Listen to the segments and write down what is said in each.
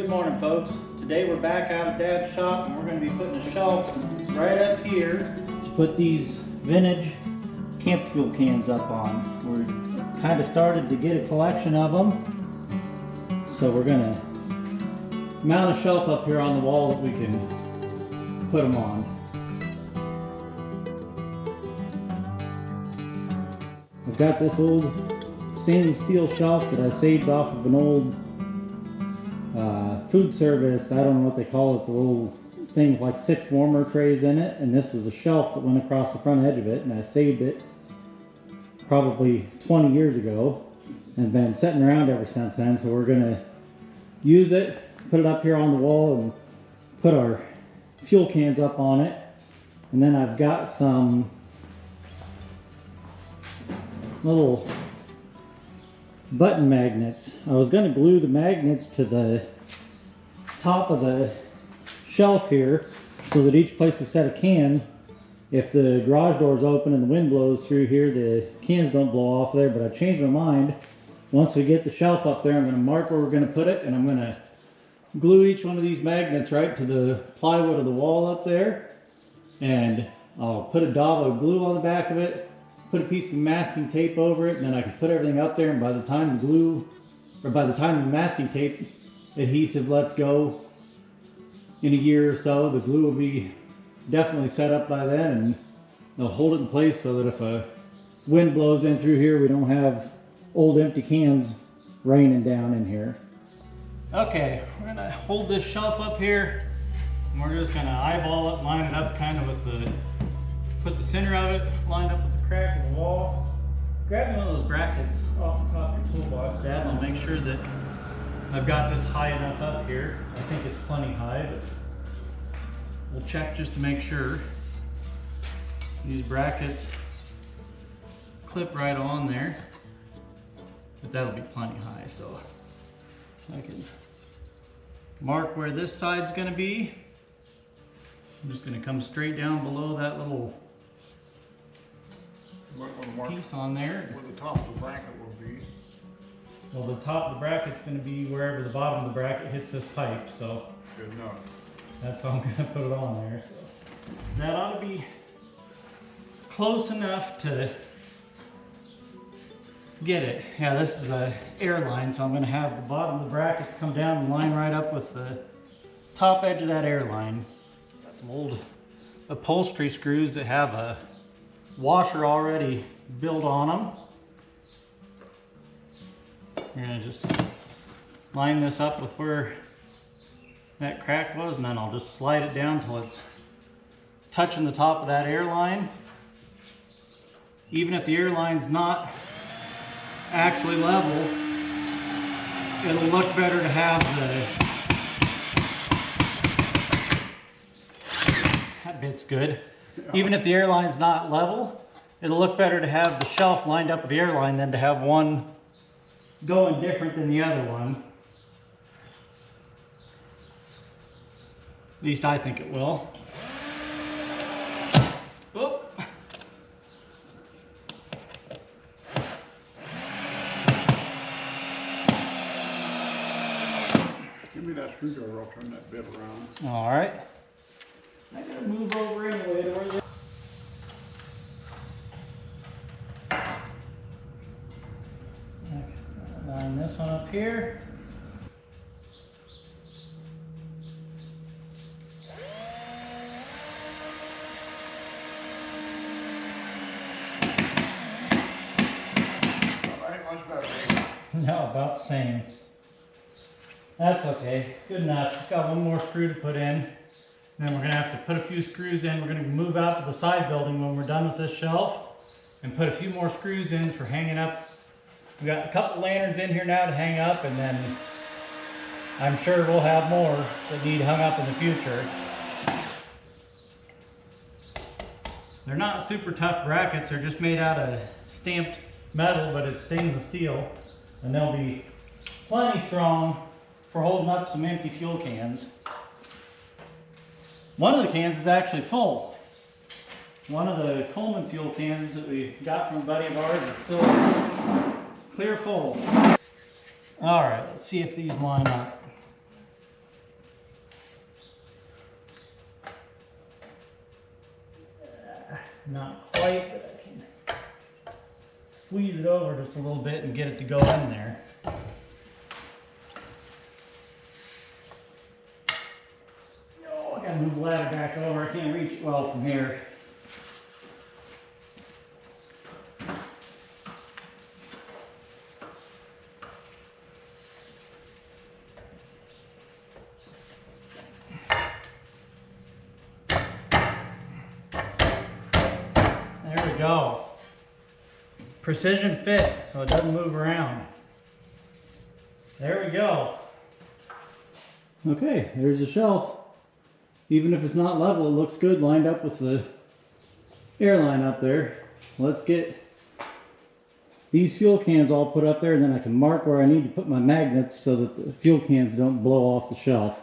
Good morning, folks. Today we're back out of Dad's shop and we're going to be putting a shelf right up here to put these vintage camp fuel cans up on. We're kind of started to get a collection of them, so we're going to mount a shelf up here on the wall that we can put them on. I've got this old stainless steel shelf that I saved off of an old food service. I don't know what they call it, the little thing with like 6 warmer trays in it, and this is a shelf that went across the front edge of it, and I saved it probably 20 years ago and been sitting around ever since then. So we're gonna use it, put it up here on the wall and put our fuel cans up on it. And then I've got some little button magnets. I was going to glue the magnets to the top of the shelf here so that each place we set a can, if the garage door is open and the wind blows through here, the cans don't blow off there. But I changed my mind. Once we get the shelf up there, I'm going to mark where we're going to put it, and I'm going to glue each one of these magnets right to the plywood of the wall up there, and I'll put a dab of glue on the back of it, put a piece of masking tape over it, and then I can put everything up there, and by the time the masking tape adhesive lets go in a year or so, the glue will be definitely set up by then, and they'll hold it in place so that if a wind blows in through here, we don't have old empty cans raining down in here. Okay, we're gonna hold this shelf up here, and we're just gonna eyeball it, line it up kind of with put the center of it lined up with the crack in the wall. Grab me one of those brackets off the top of your toolbox, Dad, and I'll make sure that I've got this high enough up here. I think it's plenty high, but we'll check just to make sure. These brackets clip right on there, but that'll be plenty high, so I can mark where this side's going to be. I'm just going to come straight down below that little piece on there. Where the top of the bracket will be. Well, the top of the bracket's going to be wherever the bottom of the bracket hits this pipe, so Good enough. that's how I'm going to put it on there. So that ought to be close enough to get it. Yeah, this is a air line, so I'm going to have the bottom of the bracket come down and line right up with the top edge of that air line. Got some old upholstery screws that have a washer already built on them. We're going to just line this up with where that crack was, and then I'll just slide it down till it's touching the top of that air line. Even if the air line's not actually level, it'll look better to have that bit's good. Even if the air line's not level, it'll look better to have the shelf lined up with the air line than to have one going different than the other one. At least I think it will. Whoop. Give me that screwdriver, I'll turn that bit around. All right. I gotta move over anyway to where line this one up here. No, about the same. That's okay. Good enough. Got one more screw to put in. Then we're going to have to put a few screws in. We're going to move out to the side building when we're done with this shelf and put a few more screws in for hanging up. We got a couple lanterns in here now to hang up, and then I'm sure we'll have more that need hung up in the future. They're not super tough brackets. They're just made out of stamped metal, but it's stainless steel, and they'll be plenty strong for holding up some empty fuel cans. One of the cans is actually full. One of the Coleman fuel cans that we got from a buddy of ours is still clear full. All right, let's see if these line up. Not quite, but I can squeeze it over just a little bit and get it to go in there. No, I gotta move the ladder back over. I can't reach it well from here. There we go. Precision fit, so it doesn't move around. There we go. Okay, there's the shelf. Even if it's not level, it looks good lined up with the airline up there. Let's get these fuel cans all put up there, and then I can mark where I need to put my magnets so that the fuel cans don't blow off the shelf.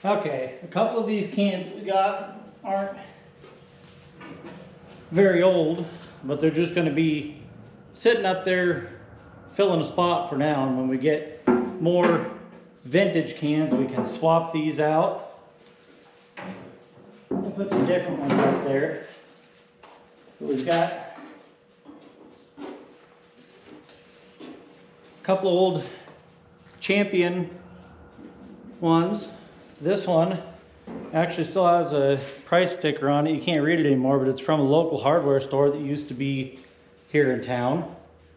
Okay, a couple of these cans we got aren't very old, but they're just going to be sitting up there filling a spot for now, and when we get more vintage cans we can swap these out. I'll put some different ones up there. So we've got a couple of old Champion ones. This one actually still has a price sticker on it. You can't read it anymore, but it's from a local hardware store that used to be here in town.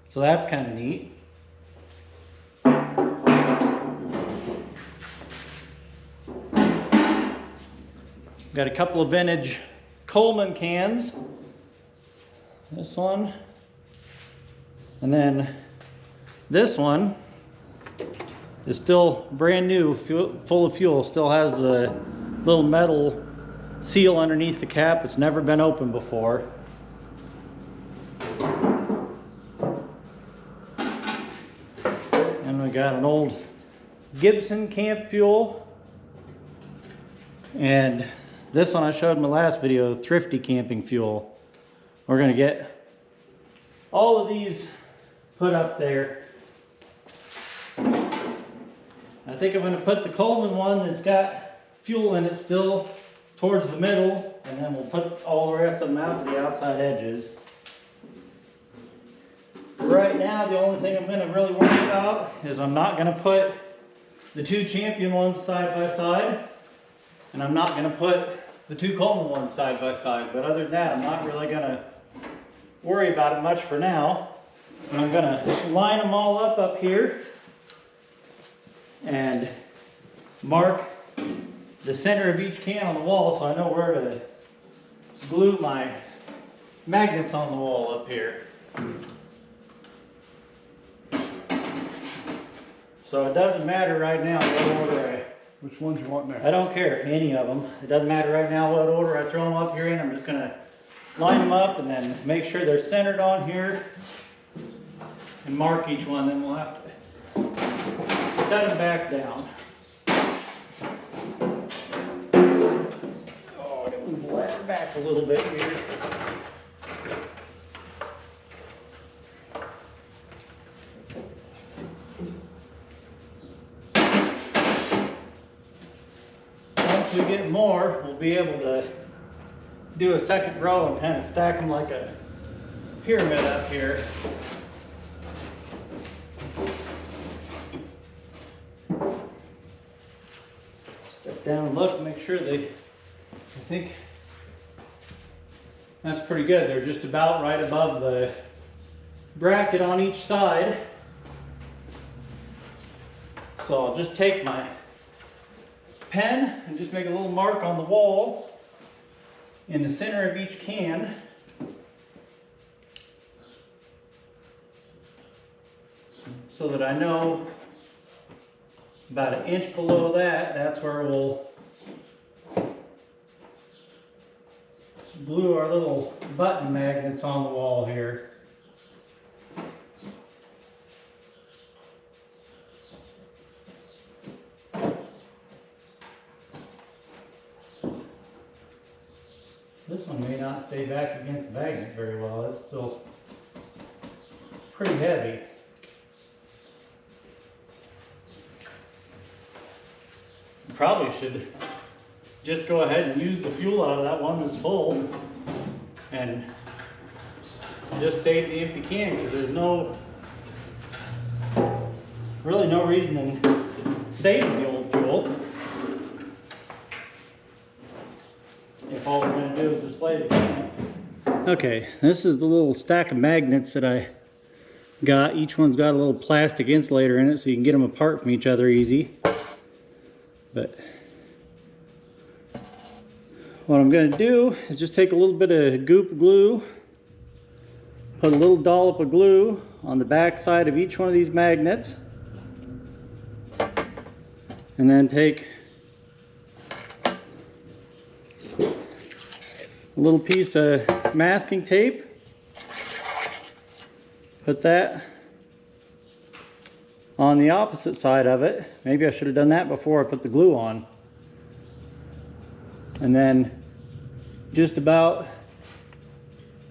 So that's kind of neat. Got a couple of vintage Coleman cans. This one. And then this one is still brand new, full of fuel. Still has the little metal seal underneath the cap. It's never been opened before. And we got an old Gibson camp fuel. And this one I showed in my last video, Thrifty camping fuel. We're gonna get all of these put up there. I think I'm gonna put the Coleman one that's got fuel in it still towards the middle, and then we'll put all the rest of them out to the outside edges. Right now, the only thing I'm gonna really worry about is I'm not gonna put the two Champion ones side by side, and I'm not gonna put the two Coleman ones side by side. But other than that, I'm not really gonna worry about it much for now. And I'm gonna line them all up here and mark the center of each can on the wall so I know where to glue my magnets on the wall up here. So it doesn't matter right now what order Which ones you want next? I don't care, any of them. It doesn't matter right now what order I throw them up here in. I'm just gonna line them up and then make sure they're centered on here and mark each one. Then we'll have to set them back down. Oh, I gotta move the ladder back a little bit here. Once we get more, we'll be able to do a second row and kind of stack them like a pyramid up here. Step down and look, make sure I think that's pretty good. They're just about right above the bracket on each side. So I'll just take my pen and just make a little mark on the wall in the center of each can. So that I know about an inch below that, that's where we'll glue our little button magnets on the wall here. This one may not stay back against the magnet very well. It's still pretty heavy. Probably should just go ahead and use the fuel out of that one that's full and just save the empty can, because there's really no reason in saving the old fuel if all we're going to do is display the can. Okay, this is the little stack of magnets that I got. Each one's got a little plastic insulator in it so you can get them apart from each other easy. But what I'm going to do is just take a little bit of goop glue, put a little dollop of glue on the back side of each one of these magnets, and then take a little piece of masking tape, put that on the opposite side of it. Maybe I should have done that before I put the glue on. And then just about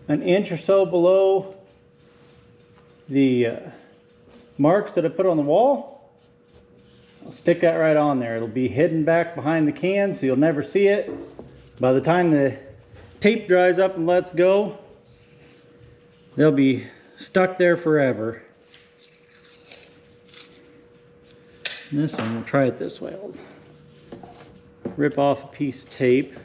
an inch or so below the marks that I put on the wall, I'll stick that right on there. It'll be hidden back behind the can so you'll never see it. By the time the tape dries up and lets go, they'll be stuck there forever. And this one, we'll try it this way. I'll rip off a piece of tape.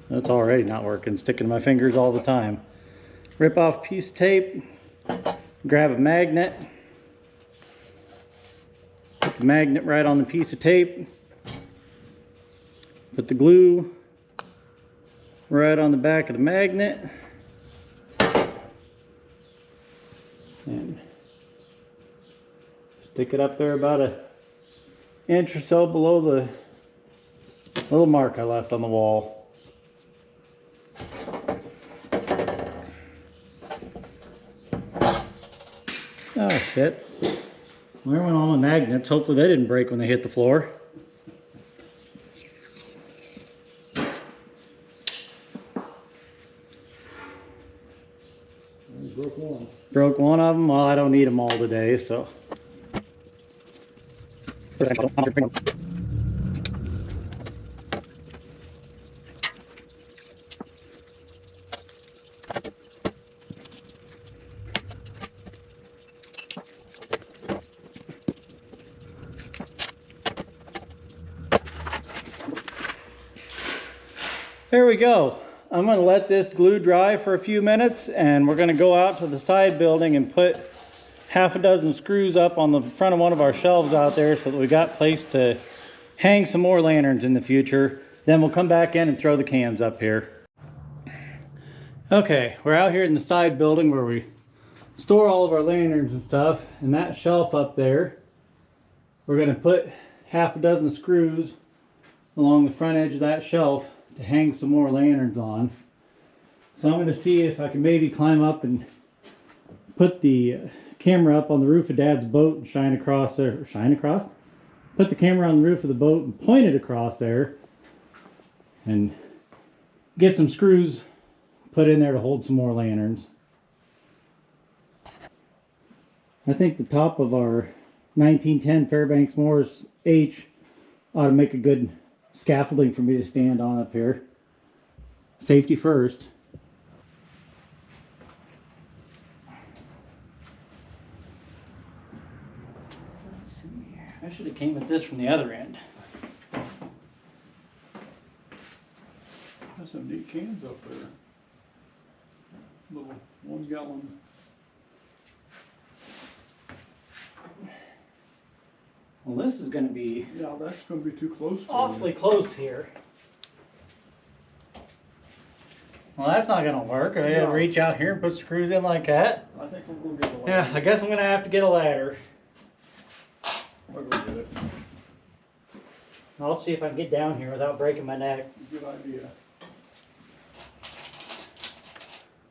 That's already not working, sticking to my fingers all the time. Rip off a piece of tape, grab a magnet, put the magnet right on the piece of tape, put the glue right on the back of the magnet, and stick it up there about an inch or so below the little mark I left on the wall. Oh shit. Where went all my magnets? Hopefully they didn't break when they hit the floor. Broke one. Broke one of them? Well, I don't need them all today, so. There we go. I'm going to let this glue dry for a few minutes, and we're going to go out to the side building and put half a dozen screws up on the front of one of our shelves out there so that we got place to hang some more lanterns in the future. Then we'll come back in and throw the cans up here. Okay, we're out here in the side building where we store all of our lanterns and stuff, and that shelf up there, we're going to put half a dozen screws along the front edge of that shelf to hang some more lanterns on. So I'm going to see if I can maybe climb up and put the camera up on the roof of Dad's boat and shine across there. Shine across? Put the camera on the roof of the boat and point it across there and get some screws put in there to hold some more lanterns. I think the top of our 1910 Fairbanks Morris H ought to make a good scaffolding for me to stand on up here. Safety first. Let's see here. I should have came at this from the other end. There's some neat cans up there. Little 1 gallon. Well, this is going to be Yeah, that's gonna be too close for awfully you. close here. Well, that's not going to work. I gotta No. reach out here and put screws in like that. I think we'll go get the Yeah, I guess I'm going to have to get a ladder. I'll go get it. I'll see if I can get down here without breaking my neck. Good idea.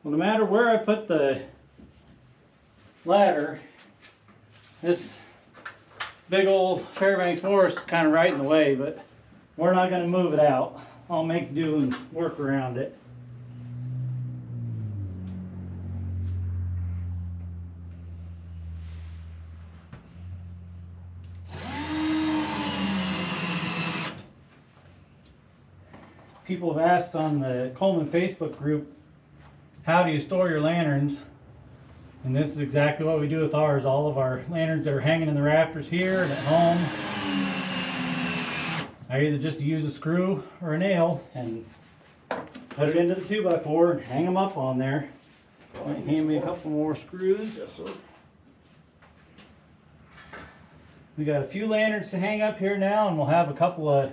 Well, no matter where I put the ladder, this big old Fairbanks Morris is kind of right in the way, but we're not going to move it out. I'll make do and work around it. people have asked on the Coleman Facebook group, how do you store your lanterns? And this is exactly what we do with ours. All of our lanterns that are hanging in the rafters here and at home, I either just use a screw or a nail and put it into the 2x4 and hang them up on there. Might hand me a couple more screws. Yes, sir. We got a few lanterns to hang up here now, and we'll have a couple of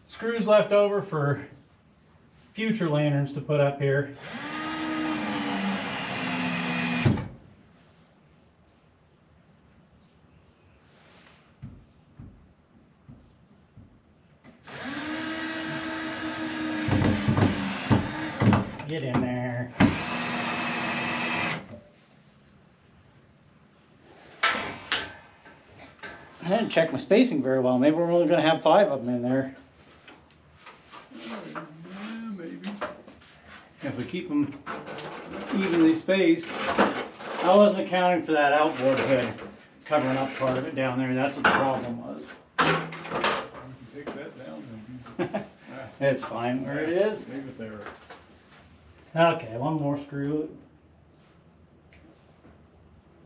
screws left over for future lanterns to put up here. Get in there. I didn't check my spacing very well. Maybe we're only going to have 5 of them in there. Yeah, maybe. If we keep them evenly spaced. I wasn't accounting for that outboard hood covering up part of it down there. That's what the problem was. You can take that down then. It's fine where it is. Leave it there. Okay, one more screw.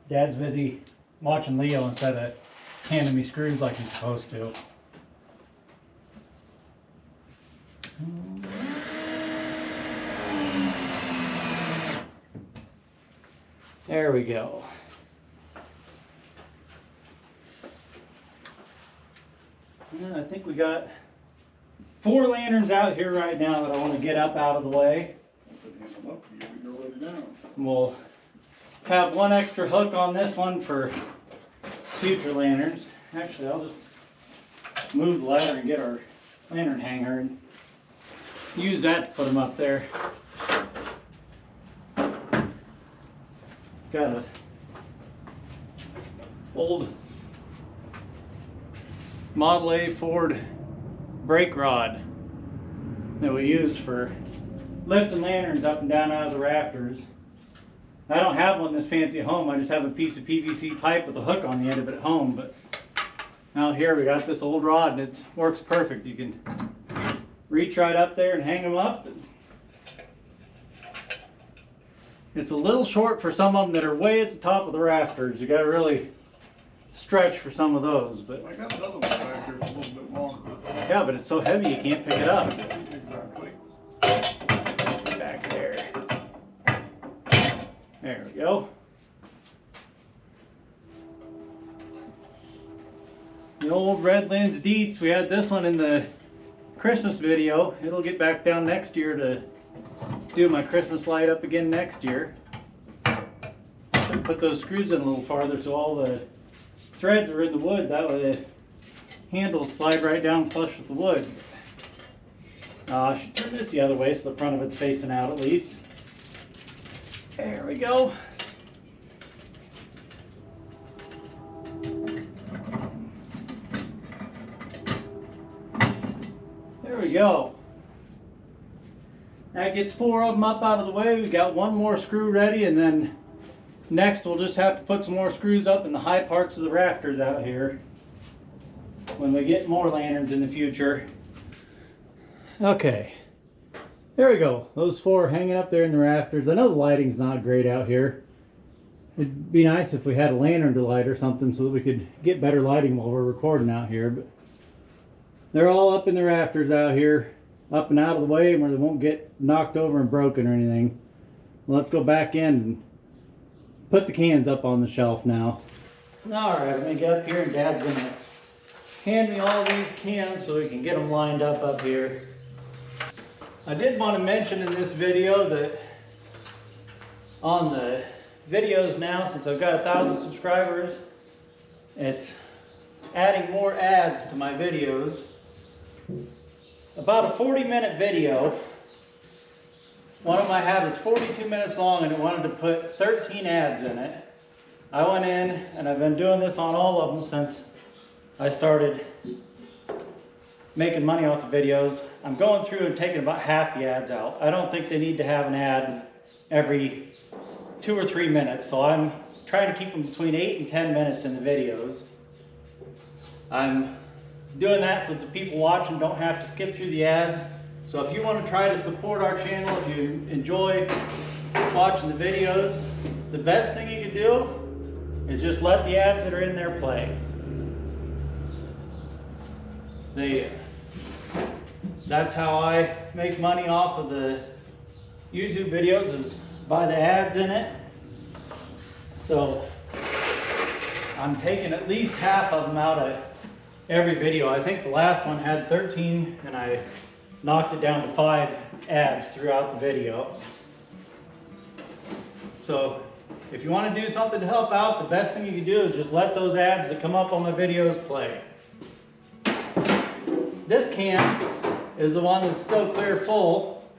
Dad's busy watching Leo instead of handing me screws like he's supposed to. There we go. And I think we got 4 lanterns out here right now that I want to get up out of the way. Hang them up, you can go lay down. We'll have 1 extra hook on this one for future lanterns. Actually, I'll just move the ladder and get our lantern hanger and use that to put them up there. Got a old Model A Ford brake rod that we use for lifting lanterns up and down out of the rafters. I don't have one this fancy at home. I just have a piece of PVC pipe with a hook on the end of it at home. But out here we got this old rod and it works perfect. You can reach right up there and hang them up. It's a little short for some of them that are way at the top of the rafters. You got to really stretch for some of those. But I got another one back there, it's a little bit longer. yeah, but it's so heavy you can't pick it up. Exactly. Back there. There we go. The old Redlands Dietz, we had this one in the Christmas video. It'll get back down next year to do my Christmas light up again next year. Put those screws in a little farther so all the threads are in the wood. That way the handles slide right down flush with the wood. I should turn this the other way so the front of it's facing out at least. There we go. There we go. That gets 4 of them up out of the way. We got 1 more screw ready, and then next we'll just have to put some more screws up in the high parts of the rafters out here when we get more lanterns in the future. Okay, there we go. Those 4 hanging up there in the rafters. I know the lighting's not great out here. It'd be nice if we had a lantern to light or something so that we could get better lighting while we're recording out here. But they're all up in the rafters out here, up and out of the way where they won't get knocked over and broken or anything. Let's go back in and put the cans up on the shelf now. Alright, I'm going to get up here and Dad's going to hand me all these cans so we can get them lined up here. I did want to mention in this video that on the videos now, since I've got 1,000 subscribers, it's adding more ads to my videos. About a 40-minute video. One of them I have is 42 minutes long and it wanted to put 13 ads in it. I went in and I've been doing this on all of them since I started making money off the videos. I'm going through and taking about half the ads out. I don't think they need to have an ad every 2 or 3 minutes, so I'm trying to keep them between 8 and 10 minutes in the videos. I'm doing that so that the people watching don't have to skip through the ads, So if you want to try to support our channel, if you enjoy watching the videos, the best thing you can do is just let the ads that are in there play. That's how I make money off of the YouTube videos, is by the ads in it. So I'm taking at least half of them out of every video. I think the last one had 13 and I knocked it down to 5 ads throughout the video. So if you want to do something to help out, the best thing you can do is just let those ads that come up on my videos play. This can is the one that's still clear full.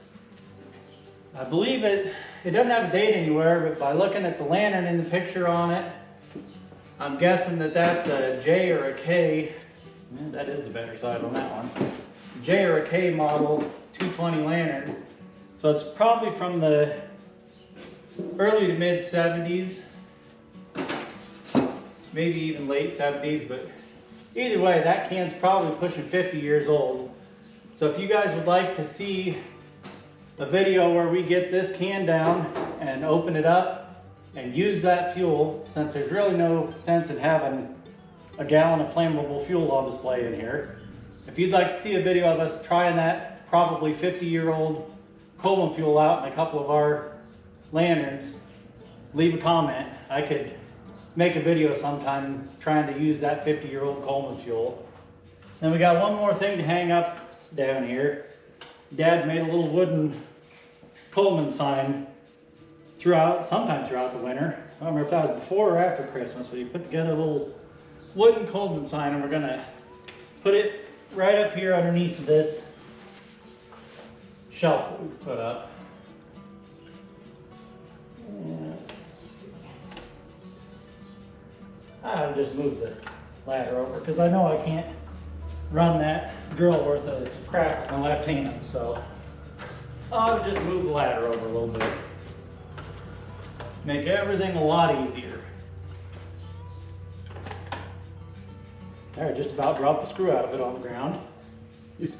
I believe it doesn't have a date anywhere, but by looking at the lantern in the picture on it, I'm guessing that that's a J or a K. That is the better side on that one. J or a K model 220 lantern. So it's probably from the early to mid 70s, maybe even late 70s, but either way, that can's probably pushing 50 years old. So if you guys would like to see a video where we get this can down and open it up and use that fuel, since there's really no sense in having a gallon of flammable fuel on display in here. If you'd like to see a video of us trying that probably 50-year-old Coleman fuel out in a couple of our lanterns, leave a comment. I could make a video sometime trying to use that 50-year-old Coleman fuel. Then we got one more thing to hang up down here. Dad made a little wooden Coleman sign sometime throughout the winter. I don't remember if that was before or after Christmas, but he put together a little wooden Coleman sign, and we're gonna put it right up here underneath this shelf that we put up. I'll just move the ladder over because I know I can't run that drill worth of crap with my left hand, so I'll just move the ladder over a little bit. Make everything a lot easier. There, just about dropped the screw out of it on the ground. Well,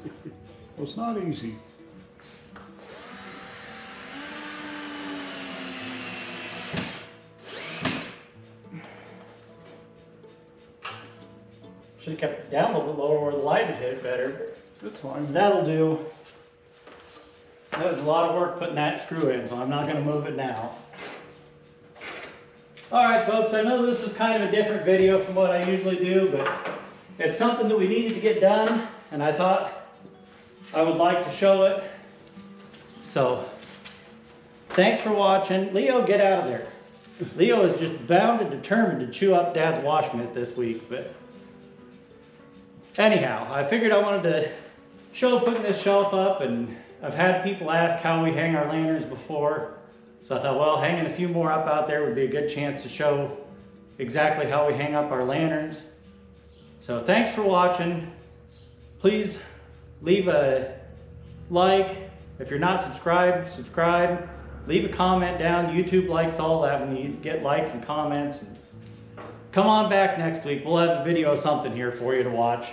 it's not easy. Should have kept it down a little bit lower where the light would hit it better. That's fine. That'll do. That was a lot of work putting that screw in, so I'm not going to move it now. Alright folks, I know this is kind of a different video from what I usually do, but it's something that we needed to get done, and I thought I would like to show it. So, thanks for watching. Leo, get out of there. Leo is just bound and determined to chew up Dad's wash mitt this week, but anyhow, I figured I wanted to show putting this shelf up, and I've had people ask how we hang our lanterns before. So I thought, well, hanging a few more up out there would be a good chance to show exactly how we hang up our lanterns. So thanks for watching. Please leave a like. If you're not subscribed, subscribe. Leave a comment down. YouTube likes all that when you get likes and comments. Come on back next week. We'll have a video of something here for you to watch.